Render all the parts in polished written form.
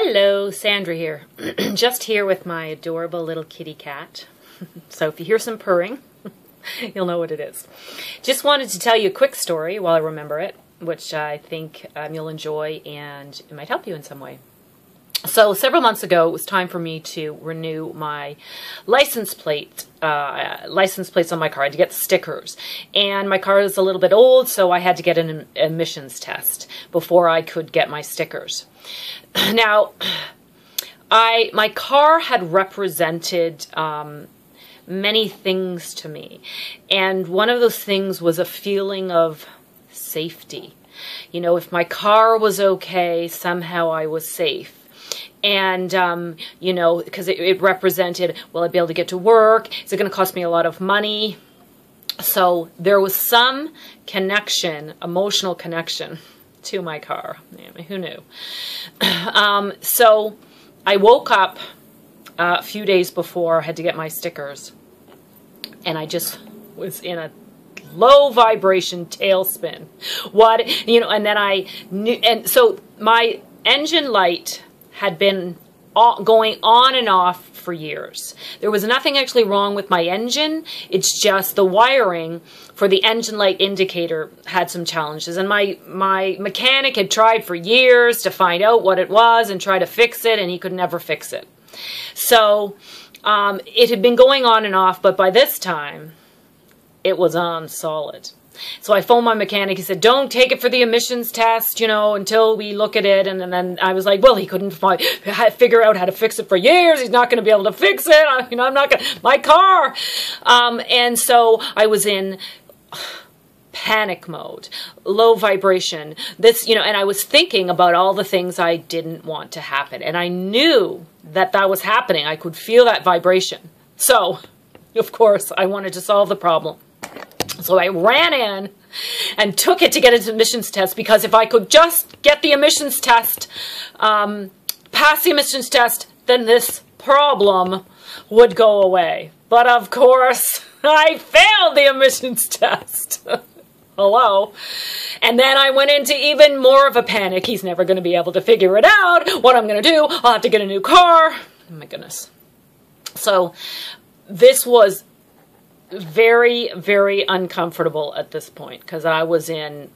Hello, Sandra here. Just here with my adorable little kitty cat. So if you hear some purring, you'll know what it is. Just wanted to tell you a quick story while I remember it, which I think you'll enjoy and it might help you in some way. So several months ago, it was time for me to renew my license plates on my car. I had to get stickers. And my car is a little bit old, so I had to get an emissions test before I could get my stickers. Now, my car had represented many things to me. And one of those things was a feeling of safety. You know, if my car was okay, somehow I was safe. And, you know, because it represented, will I be able to get to work? Is it going to cost me a lot of money? So there was some connection, emotional connection to my car. Yeah, who knew? So I woke up a few days before, I had to get my stickers. And I just was in a low vibration tailspin. What, you know, and then I knew, and so my engine light had been going on and off for years. There was nothing actually wrong with my engine. It's just the wiring for the engine light indicator had some challenges. And my mechanic had tried for years to find out what it was and try to fix it, and he could never fix it. So it had been going on and off, but by this time, it was on solid. So I phoned my mechanic. He said, don't take it for the emissions test, you know, until we look at it. And then I was like, well, he couldn't figure out how to fix it for years. He's not going to be able to fix it. You know, I'm not going to, my car. And so I was in panic mode, low vibration. This, you know, and I was thinking about all the things I didn't want to happen. And I knew that that was happening. I could feel that vibration. So, of course, I wanted to solve the problem. So I ran in and took it to get its emissions test, because if I could just get the emissions test, pass the emissions test, then this problem would go away. But of course, I failed the emissions test. Hello. And then I went into even more of a panic. He's never going to be able to figure it out. What I'm going to do, I'll have to get a new car. Oh my goodness. So this was very, very uncomfortable at this point, because I was in,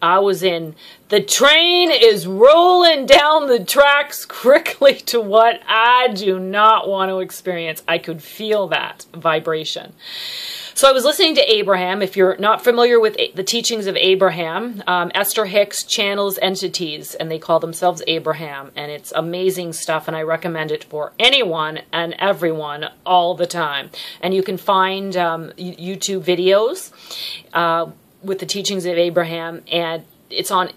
the train is rolling down the tracks quickly to what I do not want to experience. I could feel that vibration. So I was listening to Abraham. If you're not familiar with the teachings of Abraham, Esther Hicks channels entities, and they call themselves Abraham, and it's amazing stuff, and I recommend it for anyone and everyone all the time. And you can find YouTube videos with the teachings of Abraham, and it's on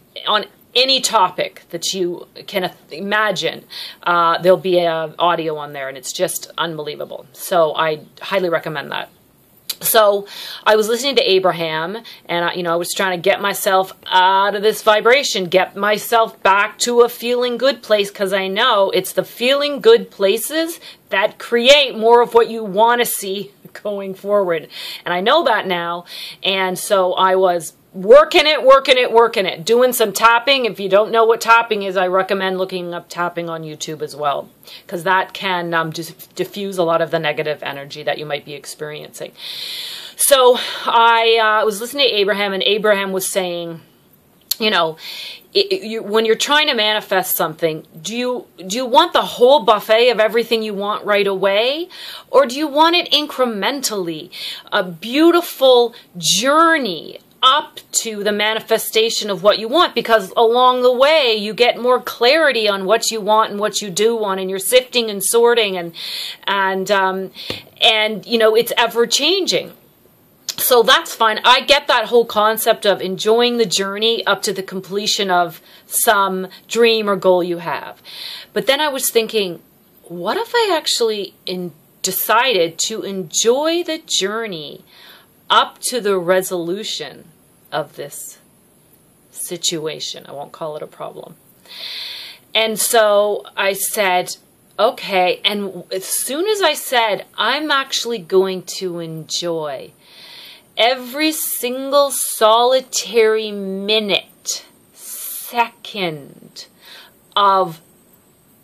any topic that you can imagine. There'll be an audio on there, and it's just unbelievable. So I highly recommend that. So I was listening to Abraham, and you know, I was trying to get myself out of this vibration, get myself back to a feeling good place, because I know it's the feeling good places that create more of what you want to see going forward. And I know that now. And so I was working it, doing some tapping. If you don't know what tapping is, I recommend looking up tapping on YouTube as well, because that can just diffuse a lot of the negative energy that you might be experiencing. So I was listening to Abraham, and Abraham was saying, you know, when you're trying to manifest something, do you want the whole buffet of everything you want right away? Or do you want it incrementally? A beautiful journey up to the manifestation of what you want, because along the way you get more clarity on what you want and what you do want, and you're sifting and sorting, and you know, it's ever changing. So that's fine. I get that whole concept of enjoying the journey up to the completion of some dream or goal you have. But then I was thinking, what if I actually decided to enjoy the journey up to the resolution of this situation? I won't call it a problem. And so I said, okay. And as soon as I said, I'm actually going to enjoy every single solitary minute, second of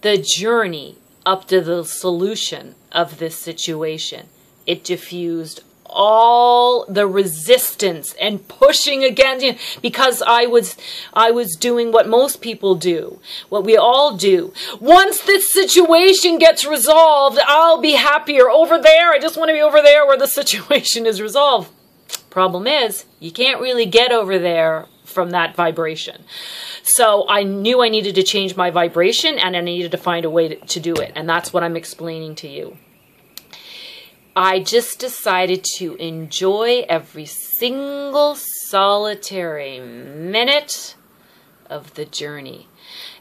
the journey up to the solution of this situation. It diffused all the resistance and pushing against, because I was doing what most people do, what we all do. Once this situation gets resolved, I'll be happier over there. I just want to be over there where the situation is resolved. Problem is, you can't really get over there from that vibration. So I knew I needed to change my vibration, and I needed to find a way to do it. And that's what I'm explaining to you. I just decided to enjoy every single solitary minute of the journey.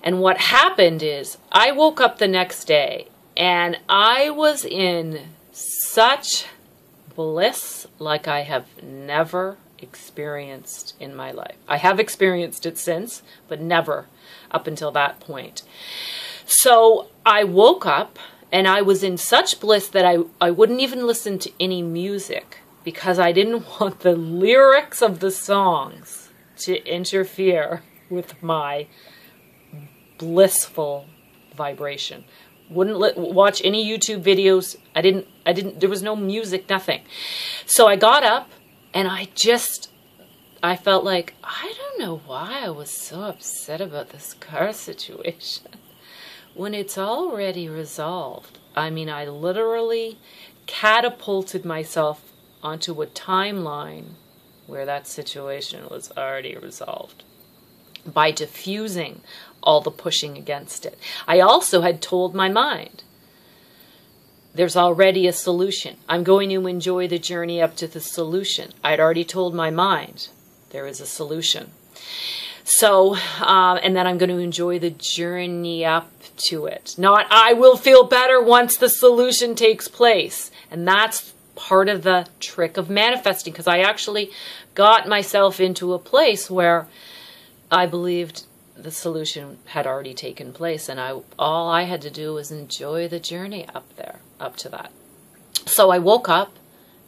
And what happened is, I woke up the next day and I was in such bliss like I have never experienced in my life. I have experienced it since, but never up until that point. So I woke up and I was in such bliss that I wouldn't even listen to any music, because I didn't want the lyrics of the songs to interfere with my blissful vibration. Wouldn't watch any YouTube videos. There was no music, nothing. So I got up and I felt like, I don't know why I was so upset about this car situation when it's already resolved. I mean, I literally catapulted myself onto a timeline where that situation was already resolved by diffusing all the pushing against it. I also had told my mind, there's already a solution. I'm going to enjoy the journey up to the solution. I'd already told my mind there is a solution. So, and then I'm going to enjoy the journey up to it. Not, I will feel better once the solution takes place. And that's part of the trick of manifesting, because I actually got myself into a place where I believed the solution had already taken place, and all I had to do was enjoy the journey up there, up to that. So I woke up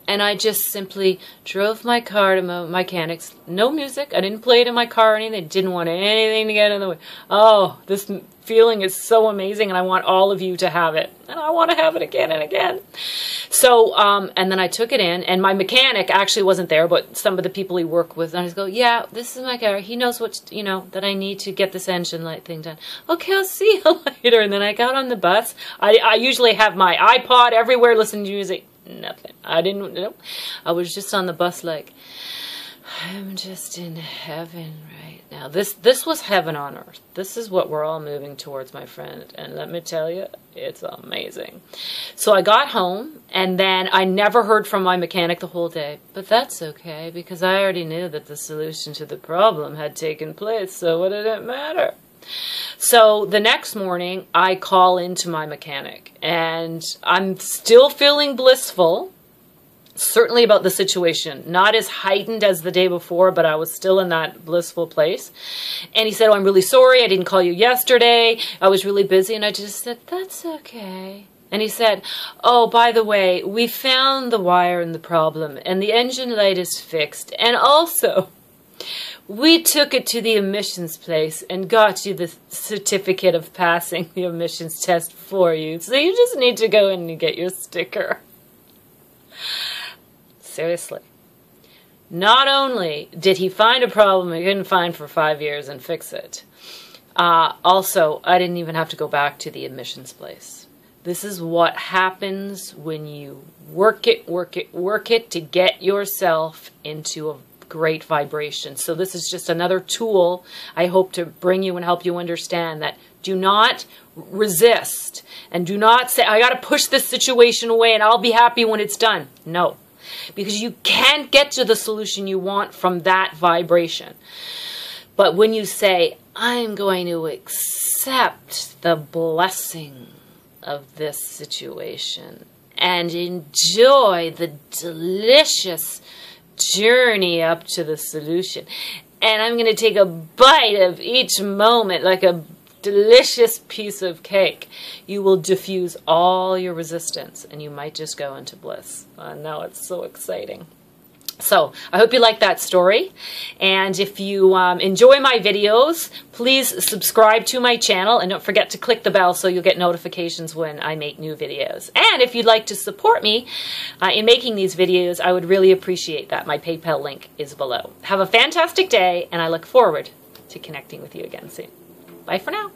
and I just simply drove my car to my mechanics. No music. I didn't play it in my car or anything. I didn't want anything to get in the way. Oh, this feeling is so amazing, and I want all of you to have it. And I want to have it again and again. So, and then I took it in, and my mechanic actually wasn't there, but some of the people he worked with, and I just go, yeah, this is my car. He knows what, that I need to get this engine light thing done. Okay, I'll see you later. And then I got on the bus. I usually have my iPod everywhere listening to music. Nothing. I didn't know. I was just on the bus like, I'm just in heaven right now. This was heaven on earth. This is what we're all moving towards, my friend. And let me tell you, it's amazing. So I got home, and then I never heard from my mechanic the whole day. But that's okay, because I already knew that the solution to the problem had taken place. So what did it matter? So the next morning, I call into my mechanic, and I'm still feeling blissful, certainly about the situation. Not as heightened as the day before, but I was still in that blissful place. And he said, oh, I'm really sorry. I didn't call you yesterday. I was really busy. And I just said, that's okay. And he said, oh, by the way, we found the wire in the problem, and the engine light is fixed. And also, we took it to the emissions place and got you the certificate of passing the emissions test for you. So you just need to go in and get your sticker. Seriously. Not only did he find a problem he couldn't find for 5 years and fix it, also, I didn't even have to go back to the emissions place. This is what happens when you work it to get yourself into a great vibration. So this is just another tool I hope to bring you and help you understand that do not resist and do not say, I got to push this situation away and I'll be happy when it's done. No, because you can't get to the solution you want from that vibration. But when you say, I'm going to accept the blessing of this situation and enjoy the delicious journey up to the solution, and I'm going to take a bite of each moment like a delicious piece of cake, you will diffuse all your resistance and you might just go into bliss. I know, it's so exciting. So I hope you like that story. And if you enjoy my videos, please subscribe to my channel and don't forget to click the bell so you'll get notifications when I make new videos. And if you'd like to support me in making these videos, I would really appreciate that. My PayPal link is below. Have a fantastic day, and I look forward to connecting with you again soon. Bye for now.